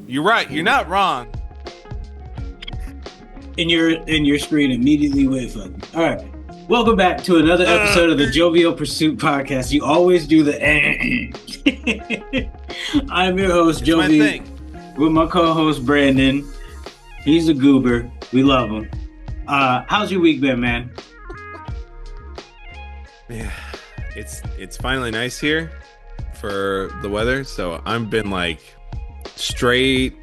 You're right. You're not wrong. And your screen immediately went funny. All right. Welcome back to another episode of the Jovial Pursuit Podcast. You always do the I'm your host, Jovi, with my co-host, Brandon. He's a goober. We love him. How's your week been, man? Yeah, it's finally nice here for the weather, so I've been like straight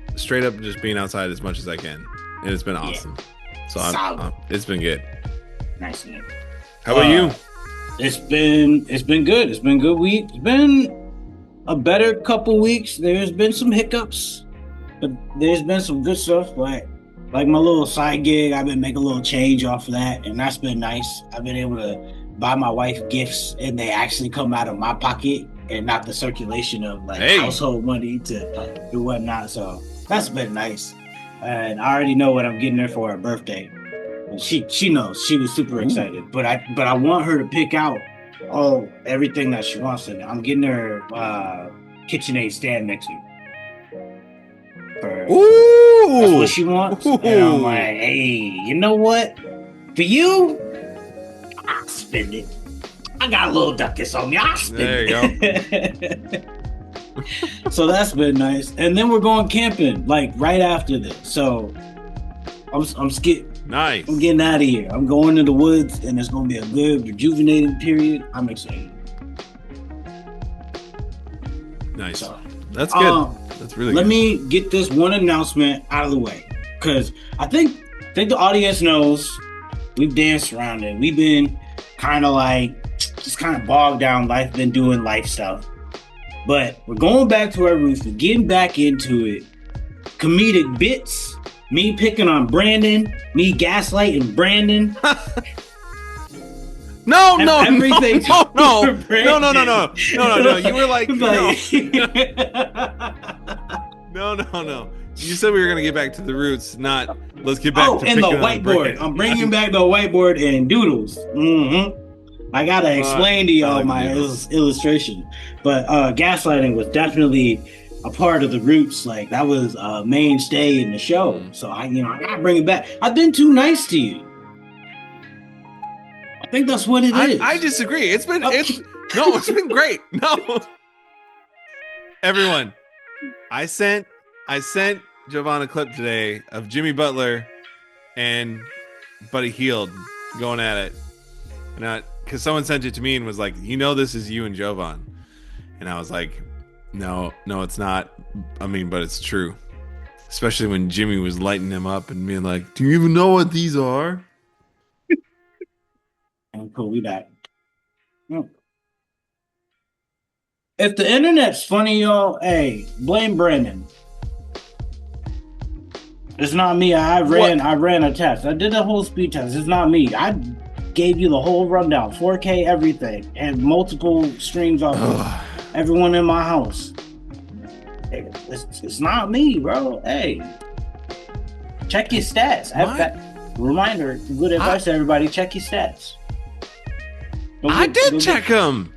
up just being outside as much as I can, and it's been awesome. Yeah. So it's been good. Nice, man. How about you? It's been good. It's been a good week. It's been a better couple weeks. There's been some hiccups, but there's been some good stuff. Like my little side gig, I've been making a little change off of that, and that's been nice. I've been able to buy my wife gifts, and they actually come out of my pocket and not the circulation of household money to do whatnot. So that's been nice. And I already know what I'm getting her for her birthday. And she knows. She was super excited. But I want her to pick out everything that she wants. And I'm getting her KitchenAid stand next week. That's what she wants. Ooh. And I'm like, hey, you know what? For you, I'll spend it. I got a little duckus on me. I'll spend it. There you go. So that's been nice. And then we're going camping right after this. So I'm Nice. I'm getting out of here. I'm going to the woods, and it's going to be a good rejuvenating period. I'm excited. Nice. So, that's good. That's really good. Let me get this one announcement out of the way, because I think the audience knows we've danced around it. We've been kind of bogged down life, been doing life stuff. But we're going back to our roots. We're getting back into it. Comedic bits. Me picking on Brandon. Me gaslighting Brandon. No. Everything. No. You were like, no. You said we were gonna get back to the roots, not let's get back to and the whiteboard. I'm bringing back the whiteboard and doodles. Mm-hmm. I gotta explain to y'all my illustration, but gaslighting was definitely a part of the roots. That was a mainstay in the show. So I gotta bring it back. I've been too nice to you. I think that's what it is. I disagree. It's been great. No, everyone, I sent Jovan a clip today of Jimmy Butler and Buddy Hield going at it, and because someone sent it to me and was like, this is you and Jovan. And I was like, no, it's not. I mean, but it's true. Especially when Jimmy was lighting him up and being like, do you even know what these are? And cool, we back. If the internet's funny, y'all, hey, blame Brandon. It's not me. I ran a test. I did a whole speed test. It's not me. I gave you the whole rundown, 4K everything, and multiple streams off of everyone in my house. It's not me, bro. Hey, check your stats. Reminder, good advice to everybody, check your stats. I did check them.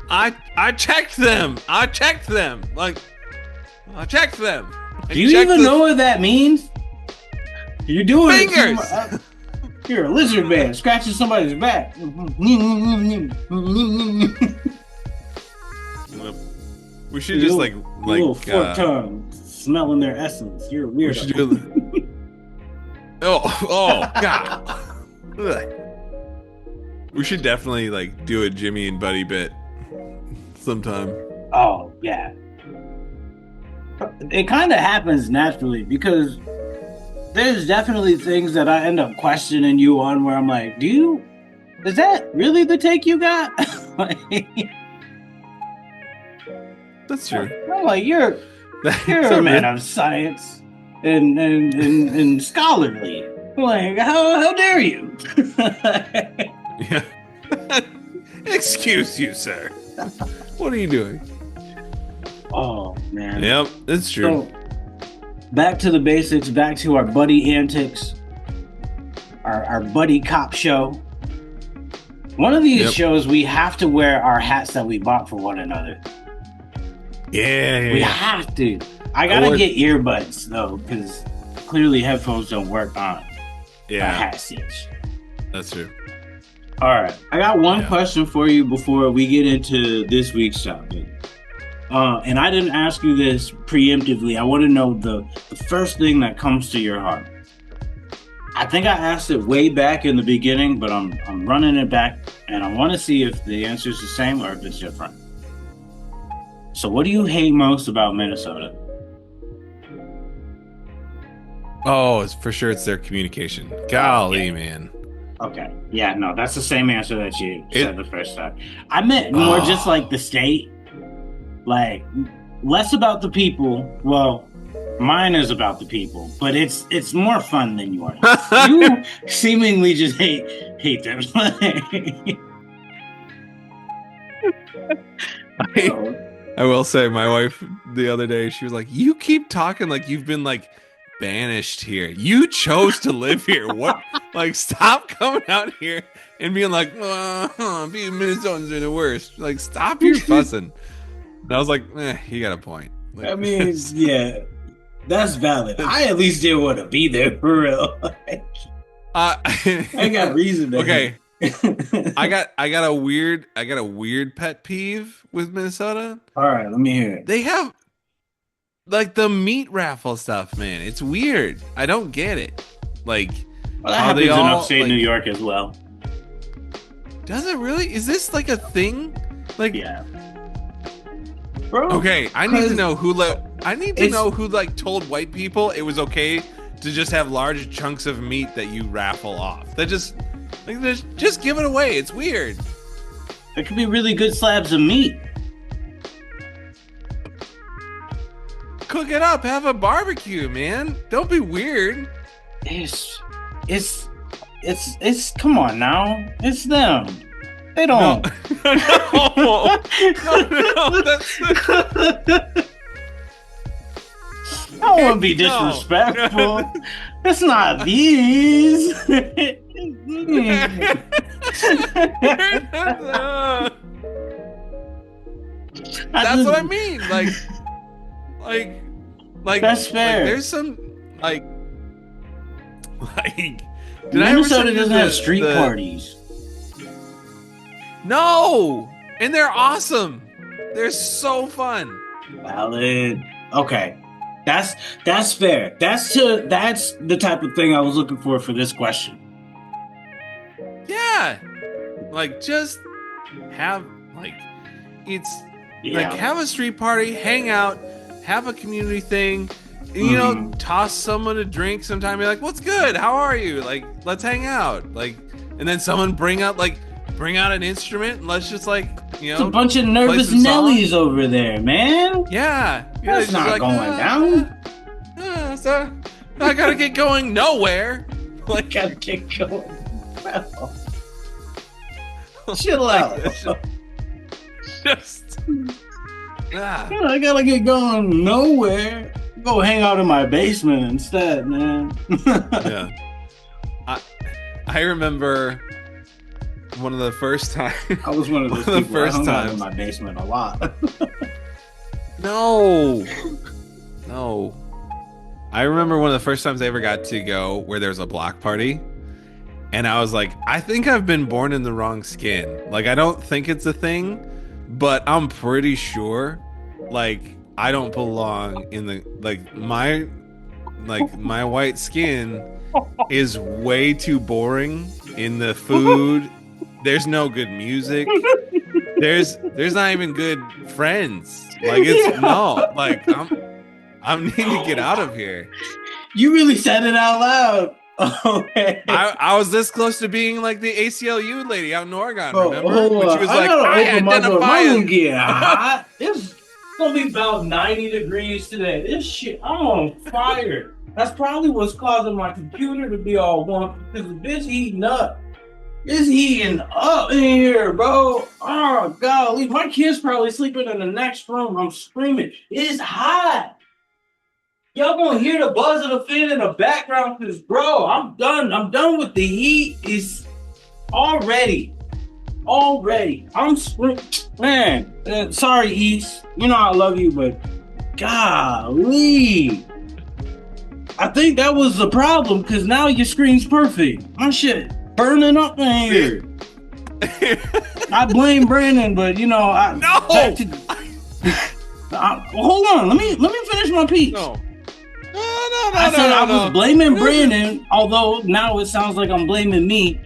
I checked them. I checked them. I checked them. Do you even know what that means? You're doing fingers. You're a lizard man scratching somebody's back. We should just little fork tongue smelling their essence. You're weird. Oh God. We should definitely do a Jimmy and Buddy bit sometime. Oh yeah. It kind of happens naturally because there's definitely things that I end up questioning you on where I'm like, is that really the take you got? That's true. I'm like, you're a man of science and scholarly. Like, how dare you? Yeah. Excuse you, sir. What are you doing? Oh man. Yep, it's true. So, back to the basics, back to our buddy antics, our buddy cop show. One of these shows, we have to wear our hats that we bought for one another. Yeah. We have to. I gotta get earbuds though, because clearly headphones don't work on a hat stitch. That's true. All right, I got one question for you before we get into this week's topic. And I didn't ask you this preemptively. I want to know the first thing that comes to your heart. I think I asked it way back in the beginning, but I'm running it back, and I want to see if the answer is the same or if it's different. So, what do you hate most about Minnesota? Oh, for sure, it's their communication. Golly, man. Okay. Yeah, no, that's the same answer that you said the first time. I meant more just like the state. Like, less about the people. Well, mine is about the people, but it's more fun than yours. You seemingly just hate them. I will say, my wife the other day, she was like, "You keep talking like you've been like banished here. You chose to live here. What? Like, stop coming out here and being like, being Minnesotans are the worst. Like, stop your fussing." And I was like, you got a point. Like, I mean, yeah, that's valid. I at least didn't want to be there for real. I got reason to. Okay. I got a weird pet peeve with Minnesota. All right, let me hear it. They have like the meat raffle stuff, man. It's weird. I don't get it. Like, well, that happens in upstate New York as well. Does it really? Is this like a thing? Like, yeah. Bro, okay, I need to know who like told white people it was okay to just have large chunks of meat that you raffle off. They just give it away. It's weird. It could be really good slabs of meat. Cook it up. Have a barbecue, man. Don't be weird. It's come on now. It's them. They don't. No. That's I don't want to be disrespectful. No. It's not these. That's what I mean. Like that's fair. Like, there's some like Minnesota doesn't have street parties. No, and they're awesome. They're so fun. Valid. Okay, that's fair. That's the type of thing I was looking for this question. Yeah, like just have like like have a street party, hang out, have a community thing. You know, toss someone a drink sometime. Be like, "What's good? How are you? Like, let's hang out." Like, and then someone bring out an instrument and let's just it's a bunch of nervous Nellies over there, man. Yeah, that's not going down. So I gotta get going nowhere. Like, gotta get going. Chill out. I gotta get going nowhere. Go hang out in my basement instead, man. Yeah. I remember one of the first times. I was one of those people that hung out in my basement a lot. No. I remember one of the first times I ever got to go where there was a block party. And I was like, I think I've been born in the wrong skin. Like, I don't think it's a thing, but I'm pretty sure, like, I don't belong in the, my white skin is way too boring in the food. There's no good music. There's not even good friends. Like, I'm needing to get out of here. You really said it out loud. Okay. I was this close to being like the ACLU lady out in Oregon, remember? When she was like, I identify as... It's gonna be about 90 degrees today. This shit, I'm on fire. That's probably what's causing my computer to be all warm, because the bitch heating up. It's heating up in here, bro. Oh, golly. My kid's probably sleeping in the next room. I'm screaming. It's hot. Y'all gonna hear the buzz of the fan in the background, because, bro, I'm done. I'm done with the heat. It's already. I'm screaming. Man, sorry, East. You know I love you, but Golly. I think that was the problem because now your screen's perfect. My shit burning up in here. I blame Brandon, but you know, hold on. Let me finish my piece. No. I said I was blaming Brandon, although now it sounds like I'm blaming me.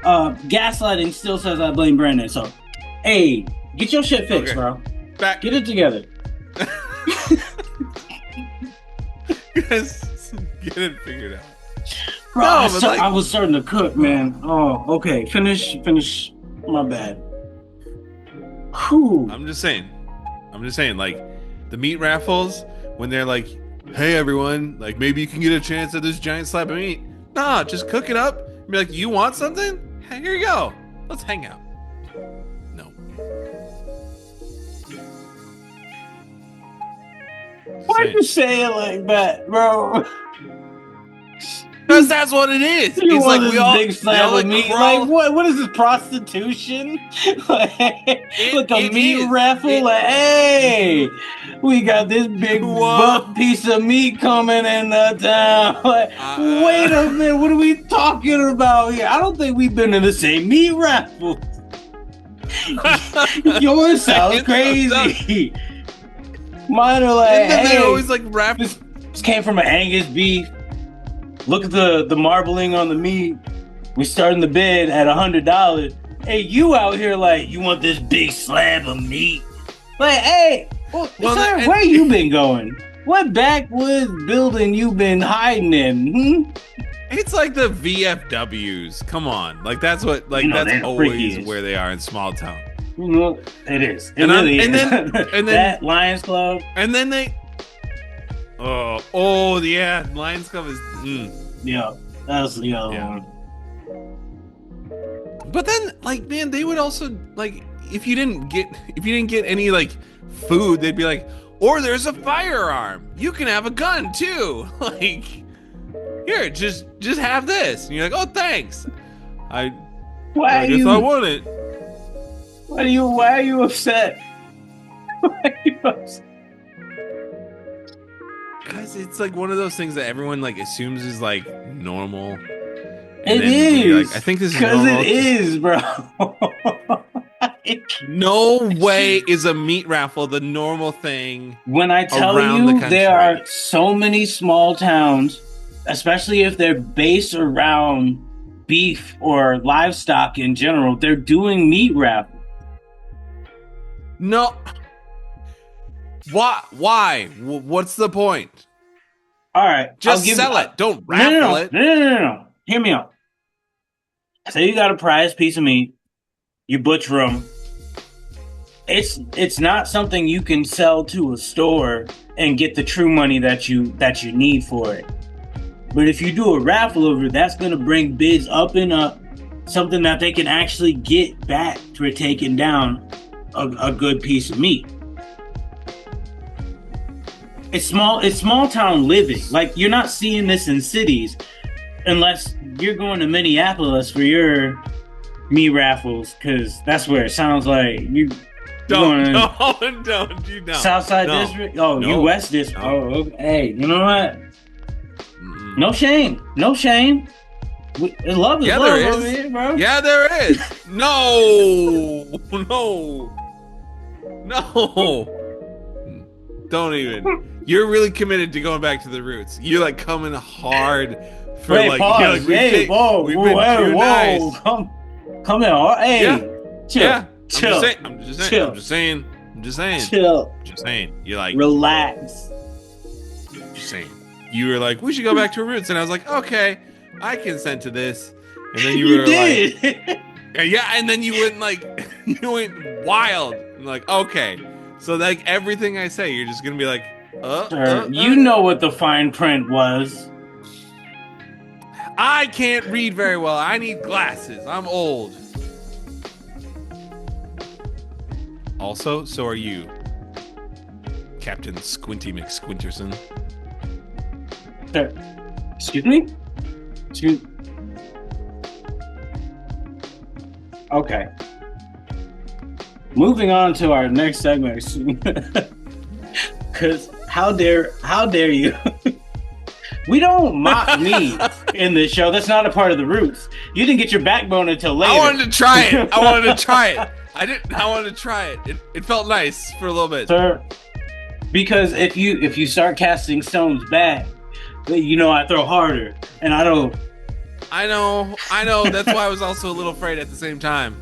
Gaslighting still says I blame Brandon. So, hey, get your shit fixed, bro. Get it together. Get it figured out. Bro, I was starting to cook, man. Oh, okay. Finish. My bad. Whew. I'm just saying, like, the meat raffles, when they're like, hey, everyone, like, maybe you can get a chance at this giant slab of meat. Nah, just cook it up. Be like, you want something? Hey, here you go. Let's hang out. No. Why'd you say it like that, bro? Because that's what it is. You It's want like this we all big slab of meat. Like what is this, prostitution? Like a meat raffle? Like, hey, we got this big butt piece of meat coming in the town. Like, wait a minute, what are we talking about here? I don't think we've been in the same meat raffle. Yours sounds crazy. Mine are like, and then hey, they're always like this came from an Angus beef. Look at the marbling on the meat. We starting the bid at $100. Hey, you out here like, you want this big slab of meat? Like, hey, sir, where you been going? What backwoods building you been hiding in? It's like the VFWs. Come on, like that's what, like, that's always where they are in small town. You know, it is. It really is. And then that Lions Club. And then they. Oh yeah, Lions Club is. Yeah, that's the other one. But then, like, man, they would also, like, if you didn't get any like food, they'd be like, or there's a firearm. You can have a gun too. Like, here, just have this. And you're like, oh, thanks. I guess I want it. Why are you upset? Why are you upset? Because it's like one of those things that everyone like assumes is like normal. It is. Like, I think this is normal. Because it is, bro. No way is a meat raffle the normal thing. When I tell you there are so many small towns, especially if they're based around beef or livestock in general, they're doing meat raffles. No. Why? What's the point? All right. Just sell it. Don't raffle it. No. Hear me out. Say you got a prized piece of meat. You butcher them. It's not something you can sell to a store and get the true money that you need for it. But if you do a raffle over it, that's going to bring bids up and up. Something that they can actually get back for taking down a good piece of meat. It's small town living. Like, you're not seeing this in cities unless you're going to Minneapolis for your meat raffles, because that's where it sounds like you. Don't. Southside District? Oh, no. You West District. No. Oh, okay. Hey, you know what? No shame. Love is love over here, bro. Yeah, there is. No. Don't even. You're really committed to going back to the roots. You're like coming hard for pause. We've been nice. Come here. Hey, chill. Yeah. Chill. I'm just saying. Chill. Just saying. You're like, relax. Just saying. You were like, we should go back to our roots, and I was like, okay, I consent to this. And then you were like, yeah, and then you went like, you went wild. I'm like, okay, so like everything I say, you're just gonna be like, you know what the fine print was. I can't read very well. I need glasses. I'm old. Also, so are you, Captain Squinty McSquinterson. Excuse me? Okay. Moving on to our next segment. Because How dare you? We don't mock me in this show. That's not a part of the roots. You didn't get your backbone until later. I wanted to try it. I wanted to try it. It felt nice for a little bit. Sir, because if you start casting stones back, you know I throw harder. And I don't. I know. That's why I was also a little afraid at the same time.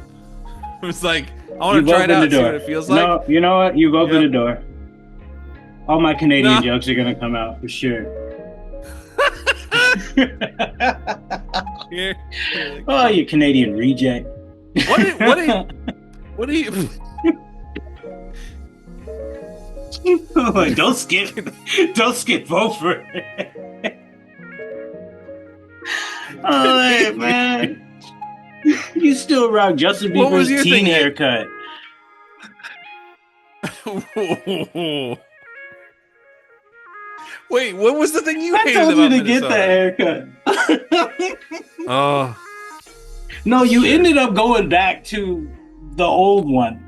It was like, I want to try it out, see what it feels like. No, you know what? You've opened the door. All my Canadian jokes are going to come out for sure. Here. Oh, you Canadian reject. What do you like, don't skip over it. Oh man, you still rock Justin Bieber's teen haircut. Wait, what was the thing you hated about Minnesota? I told you to get the haircut. Oh. No, you ended up going back to the old one.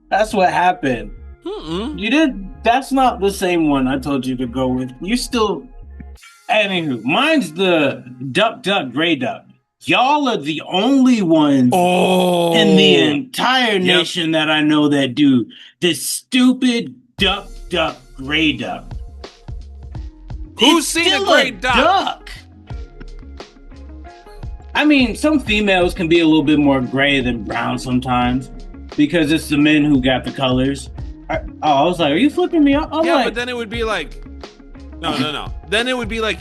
That's what happened. You did. That's not the same one I told you to go with. You still. Anywho, mine's the duck, gray duck. Y'all are the only ones in the entire nation that I know that do this stupid duck, gray duck. Who's seen a gray duck? I mean, some females can be a little bit more gray than brown sometimes because it's the men who got the colors. I was like, are you flipping me off? But then it would be like, no. Then it would be like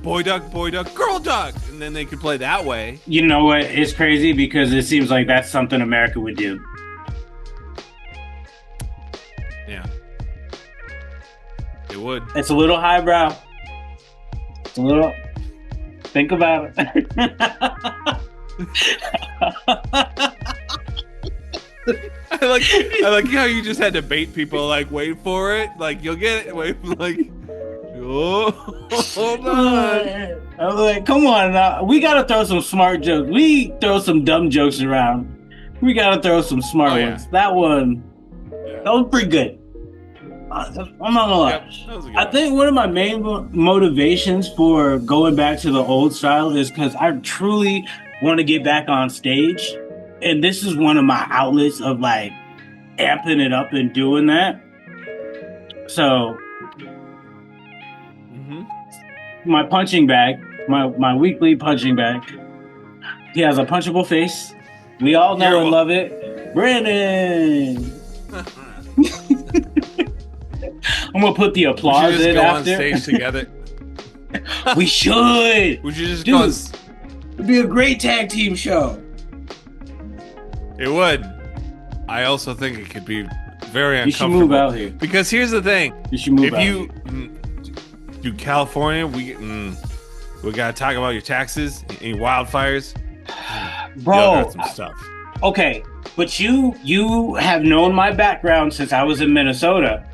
boy duck, girl duck, and then they could play that way. You know what? It's crazy because it seems like that's something America would do. Yeah, it would. It's a little highbrow. It's a little. Think about it. I like how you just had to bait people. Like, wait for it. Like, you'll get it. Wait, like, oh, hold on. I'm like, come on now. We gotta throw some smart jokes. We throw some dumb jokes around. We gotta throw some smart ones. That one, that was pretty good. I'm not gonna lie. I think one of my main motivations for going back to the old style is because I truly want to get back on stage. And this is one of my outlets of like amping it up and doing that. So my punching bag, my weekly punching bag, he has a punchable face. We all know and love it. Brandon! I'm gonna put the applause we should just in go after. on stage together. We should. We should just Dude, go. It'd be a great tag team show. It would. I also think it could be very uncomfortable. You should move out here. Because here's the thing. You should move if out you do California, we gotta talk about your taxes, any wildfires. Bro, some stuff. Okay, but you have known my background since I was in Minnesota.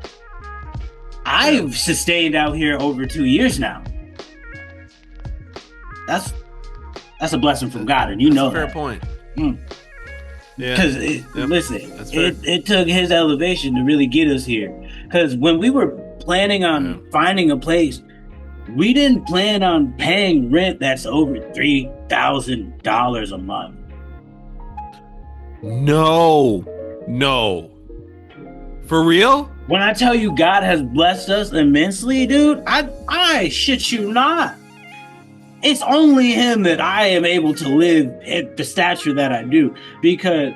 I've sustained out here over 2 years now. That's a blessing from God, and you know fair that. point. Yeah. Because listen, it took his elevation to really get us here. Because when we were planning on finding a place, we didn't plan on paying rent that's over $3,000 a month. No. For real? When I tell you God has blessed us immensely, dude, I shit you not. It's only him that I am able to live at the stature that I do, because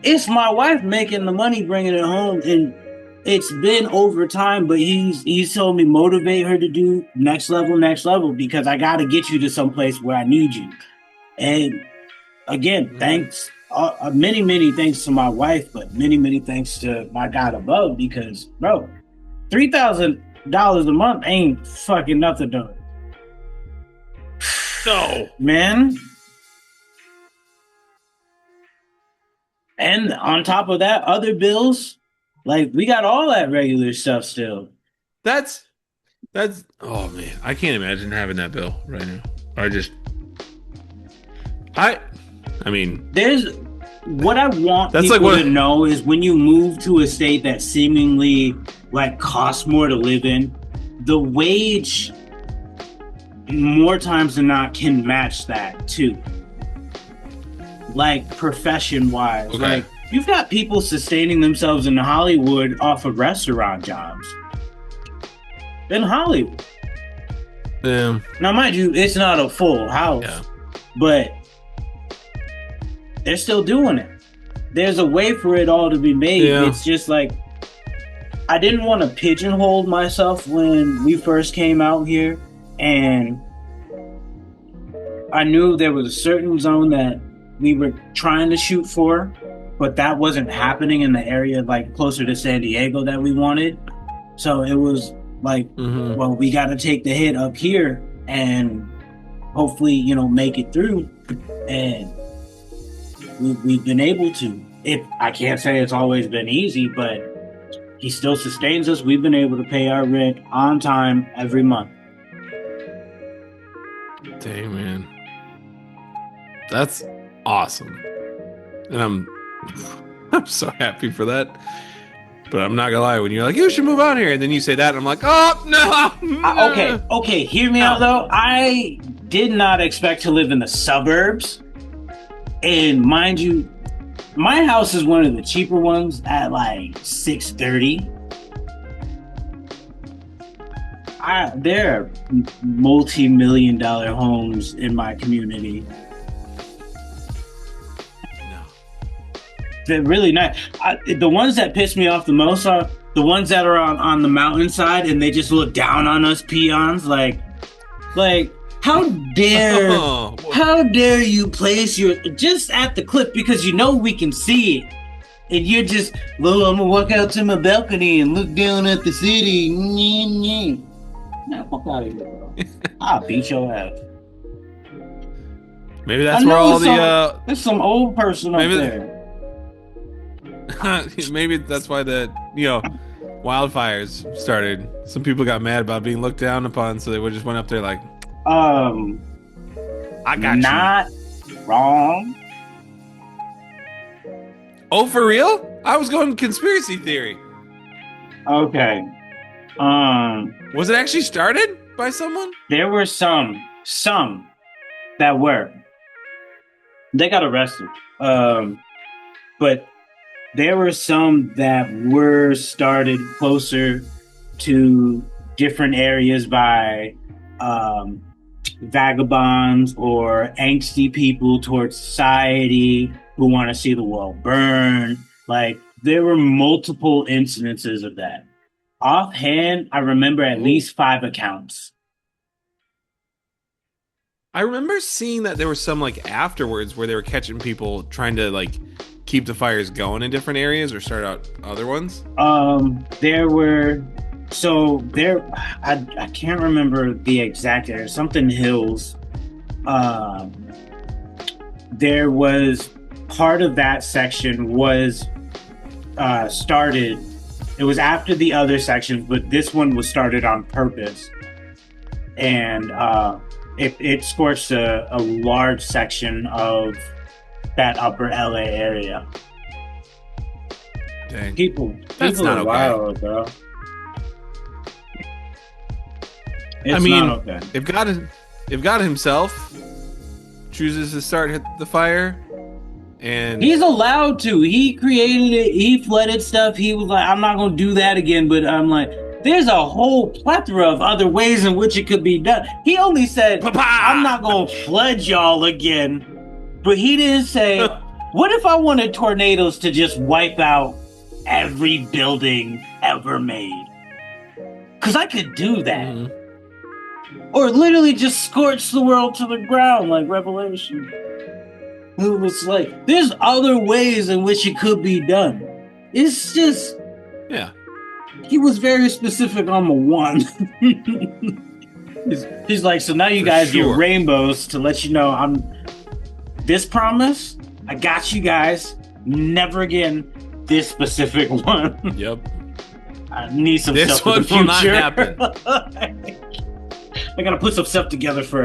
it's my wife making the money, bringing it home, and it's been over time, but he's told me motivate her to do next level, because I got to get you to some place where I need you. And again, thanks, many thanks to my wife, but many thanks to my God above, because bro, $3,000 a month ain't fucking nothing to No, man. And on top of that, other bills, like we got all that regular stuff still. That's oh man, I can't imagine having that bill right now. I mean, there's what I want that's people like to know is when you move to a state that seemingly like cost more to live in, the wage more times than not can match that too. Like profession wise, Okay. like you've got people sustaining themselves in Hollywood off of restaurant jobs in Hollywood. Yeah. Now, mind you, it's not a full house, Yeah. but they're still doing it. There's a way for it all to be made. Yeah. It's just like I didn't want to pigeonhole myself when we first came out here, and I knew there was a certain zone that we were trying to shoot for, but that wasn't happening in the area like closer to San Diego that we wanted. So it was like, well, we got to take the hit up here and hopefully, you know, make it through. And we've been able to. I can't say it's always been easy, but he still sustains us. We've been able to pay our rent on time every month. Dang, man. That's awesome. And I'm so happy for that. But I'm not gonna lie, when you're like, you should move out here, and then you say that, and I'm like, oh no. Okay, hear me out though. I did not expect to live in the suburbs. And mind you, my house is one of the cheaper ones at like $630. There are multi-million-dollar homes in my community. No. They're really nice. The ones that piss me off the most are the ones that are on the mountainside and they just look down on us peons. Like how dare you place your just at the cliff because you know we can see it. And you're just, well, I'm gonna walk out to my balcony and look down at the city. Nah, fuck out of here, bro. I'll beat your ass. Maybe that's where all there's some old person up maybe there. Maybe that's why the wildfires started. Some people got mad about being looked down upon, so they would just went up there like, I got not wrong. Oh, for real? I was going conspiracy theory. Okay. Was it actually started by someone? There were some that were. They got arrested. But there were some that were started closer to different areas by vagabonds or angsty people towards society who want to see the world burn. Like, there were multiple incidences of that. Offhand, I remember at least 5 accounts. I remember seeing that there was some like afterwards where they were catching people trying to like keep the fires going in different areas or start out other ones. There were I can't remember the exact area, something hills. There was part of that section was started. It was after the other sections, but this one was started on purpose. And it scorched a large section of that upper LA area. Dang. People That's not are okay. wild, bro. It's I mean, not okay. if God himself chooses to start the fire, and He's allowed to. He created it. He flooded stuff. He was like, I'm not going to do that again. But I'm like, there's a whole plethora of other ways in which it could be done. He only said, I'm not going to flood y'all again. But he didn't say, what if I wanted tornadoes to just wipe out every building ever made? Because I could do that. Mhm. Or literally just scorch the world to the ground like Revelation. It was like, there's other ways in which it could be done. It's just, yeah. he was very specific on the one. he's like, so now you For guys sure. get rainbows to let you know this promise, I got you guys. Never again this specific one. Yep. I need some This stuff for one the will not future. happen. I gotta put some stuff together for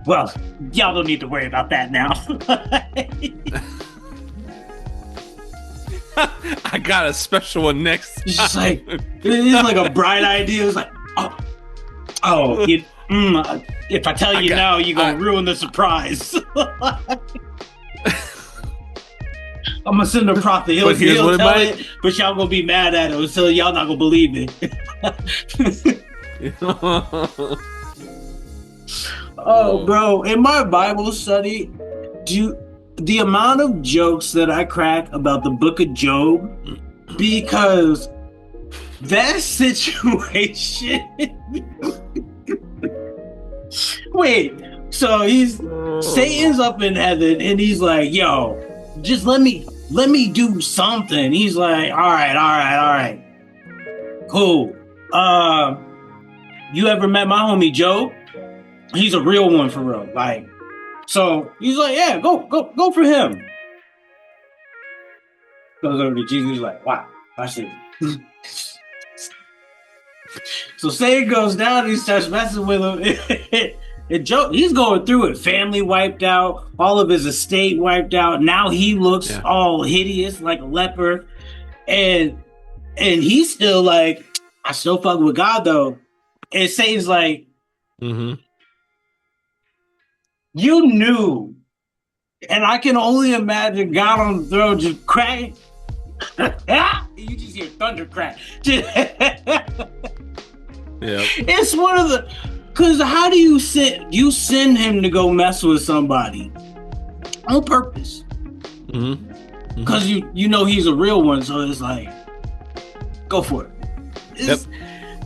well, y'all don't need to worry about that now. I got a special one next. It's just like it's like a bright idea. It's like, if I tell you now, you're gonna ruin the surprise. I'm gonna send a prophet. He'll tell it, but y'all gonna be mad at him, so y'all not gonna believe it. Oh, bro! In my Bible study, the amount of jokes that I crack about the Book of Job, because that situation. Wait, so Satan's up in heaven, and he's like, "Yo, just let me do something." He's like, all right, cool. You ever met my homie Job? He's a real one for real. Like, so he's like, yeah, go for him. Goes over to Jesus. He's like, wow, watch this. So Satan goes down. And he starts messing with him. And Job, he's going through it. Family wiped out, all of his estate wiped out. Now he looks all hideous like a leper, and he's still like, I still fuck with God though. And Satan's like, you knew, and I can only imagine God on the throne just crack. You just hear thunder crack. It's one of the. Because how do you send him to go mess with somebody on purpose? Because you know he's a real one, so it's like, go for it.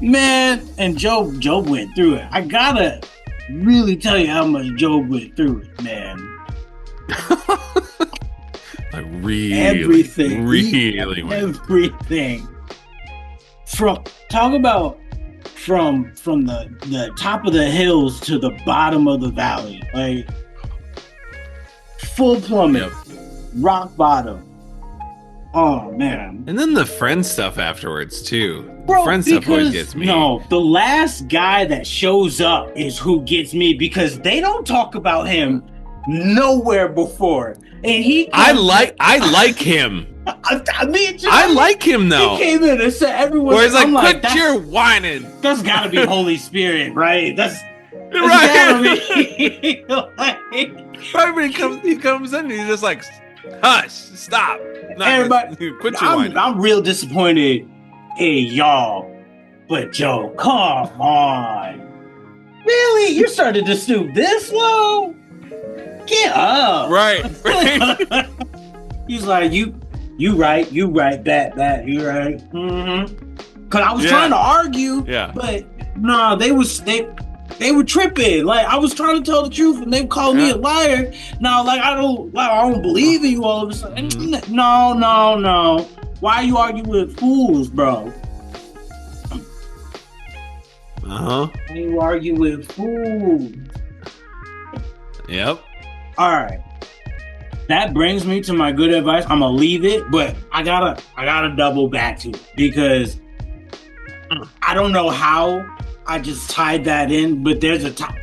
Man, and Job went through it. I gotta really tell you how much Job went through it, man. Like really, everything. From the top of the hills to the bottom of the valley, like full plummet, rock bottom. Oh man! And then the friend stuff afterwards too. Bro, the friend stuff always gets me. No, the last guy that shows up is who gets me, because they don't talk about him nowhere before, and I like him. I like him though. He came in and said, "Everyone." Where he's like, "Quit your whining." That's got to be Holy Spirit, right? That's right. Gotta be, right when he comes in, and he's just like, "Hush, stop." Everybody, quit your whining. I'm real disappointed in y'all, but Joe, come on, really? You started to stoop this low? Get up, right? He's like, you right, that, you right. Cause I was trying to argue, but no, they were tripping. Like, I was trying to tell the truth, and they called me a liar. Now, like, I don't believe in you all of a sudden. No. Why are you arguing with fools, bro? Why are you arguing with fools? Yep. All right. That brings me to my good advice. I'm gonna leave it, but I gotta double back to it, because I don't know how I just tied that in, but there's a tie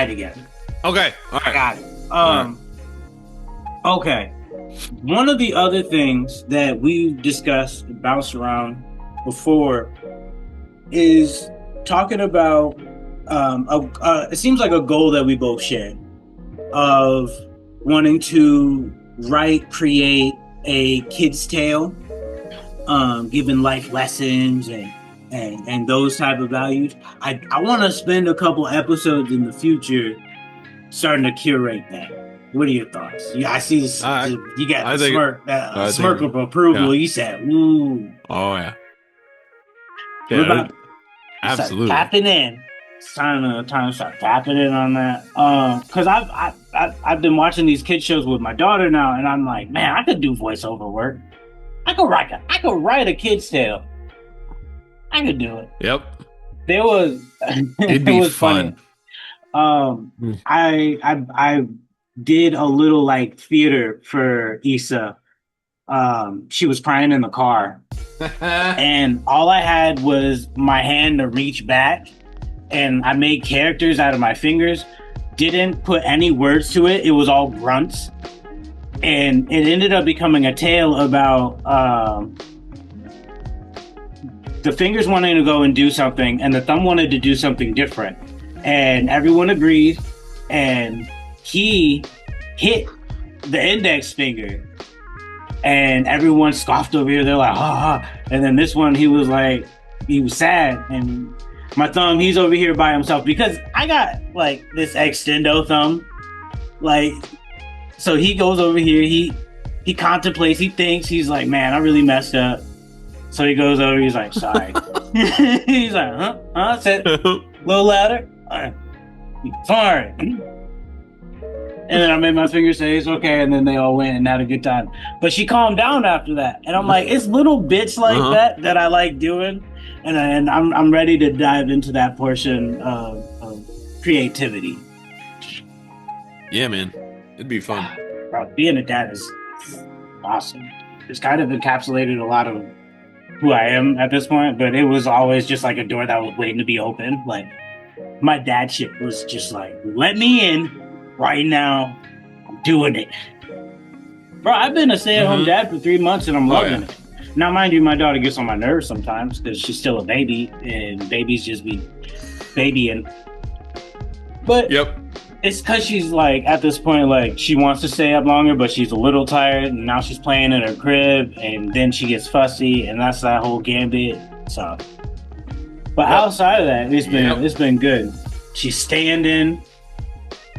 together. Okay. All right. I got it. Okay. One of the other things that we've discussed, bounced around before, is talking about it seems like a goal that we both share of wanting to create a kid's tale, giving life lessons and those type of values. I want to spend a couple episodes in the future starting to curate that. What are your thoughts? Yeah, I see this. You got the smirk of approval. You said, "Ooh." Oh yeah. What about absolutely tapping in? It's time to start tapping in on that. Because I've been watching these kid shows with my daughter now, and I'm like, man, I could do voiceover work. I could write a kid's tale. I could do it. Yep. It'd be fun. I did a little like theater for Issa. She was crying in the car, and all I had was my hand to reach back, and I made characters out of my fingers. Didn't put any words to it. It was all grunts. and it ended up becoming a tale about the fingers wanting to go and do something, and the thumb wanted to do something different, and everyone agreed, and he hit the index finger, and everyone scoffed over here. They're like, ha ha. And then this one, he was sad, and my thumb, he's over here by himself because I got like this extendo thumb, like. So he goes over here. He contemplates. He thinks. He's like, man, I really messed up. So he goes over. He's like, sorry. He's like, huh? Huh? Said a little louder. Sorry. And then I made my finger say it's okay, and then they all went and had a good time. But she calmed down after that, and I'm like, it's little bits like that I like doing, and I'm ready to dive into that portion of creativity. Yeah, man, it'd be fun. Bro, being a dad is awesome. It's kind of encapsulated a lot of who I am at this point, but it was always just like a door that was waiting to be open. Like my dad shit was just like, let me in. Right now, I'm doing it. Bro, I've been a stay-at-home dad for 3 months and I'm loving it. Now, mind you, my daughter gets on my nerves sometimes because she's still a baby and babies just be babying. But it's because she's like, at this point, like she wants to stay up longer, but she's a little tired and now she's playing in her crib and then she gets fussy and that's that whole gambit. So, but outside of that, it's been good. She's standing.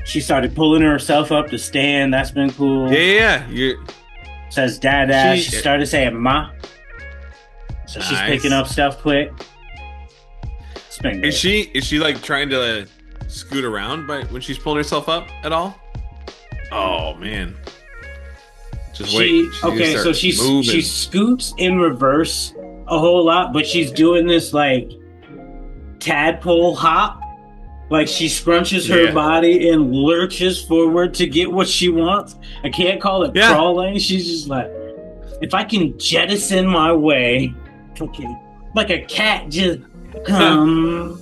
She started pulling herself up to stand. That's been cool. Yeah. Says dada. She started saying ma. So she's picking up stuff quick. It's been good. Is she like trying to scoot around when she's pulling herself up at all? Oh man. Just wait. Okay, so she scoots in reverse a whole lot, but she's doing this like tadpole hop. Like she scrunches her body and lurches forward to get what she wants. I can't call it crawling. She's just like, if I can jettison my way, okay, like a cat just and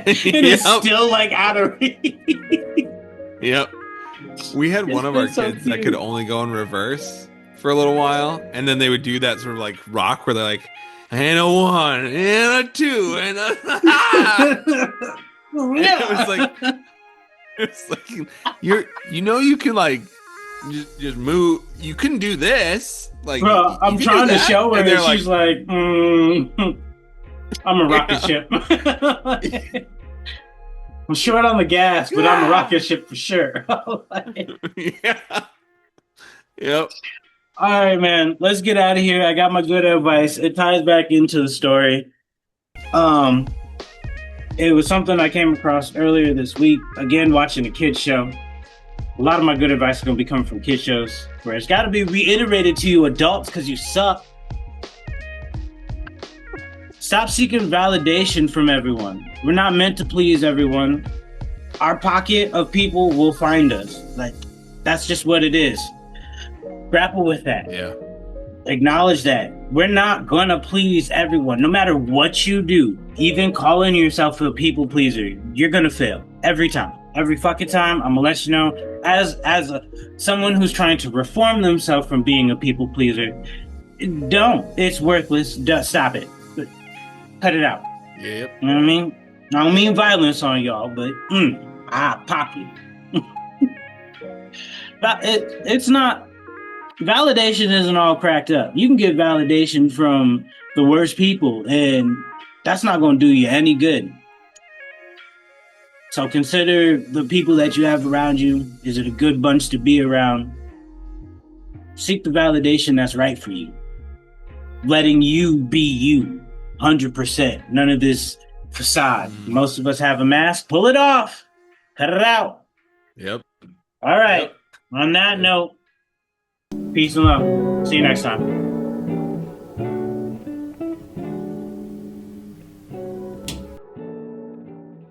it's still like out of reach. Yep. We had one of our kids that could only go in reverse for a little while, and then they would do that sort of like rock where they're like, and a 1, and a 2, and a and it's like you can like just move. You can do this, like. Bro, I'm trying to show her, and she's like, I'm a rocket ship. I'm short on the gas, but I'm a rocket ship for sure. Yep. All right, man. Let's get out of here. I got my good advice. It ties back into the story. It was something I came across earlier this week. Again, watching a kids show. A lot of my good advice is going to be coming from kids shows, where it's got to be reiterated to you adults because you suck. Stop seeking validation from everyone. We're not meant to please everyone. Our pocket of people will find us. Like, that's just what it is. Grapple with that. Yeah. Acknowledge that. We're not gonna please everyone. No matter what you do, even calling yourself a people pleaser, you're gonna fail. Every time. Every fucking time. I'm gonna let you know. As someone who's trying to reform themselves from being a people pleaser, don't. It's worthless. Stop it. Cut it out. Yep. You know what I mean? I don't mean violence on y'all, but pop you. But it's not. Validation isn't all cracked up. You can get validation from the worst people, and that's not going to do you any good. So consider the people that you have around you. Is it a good bunch to be around? Seek the validation that's right for you. Letting you be you, 100%. None of this facade. Most of us have a mask. Pull it off. Cut it out. Yep. All right. On that note, peace and love. See you next time.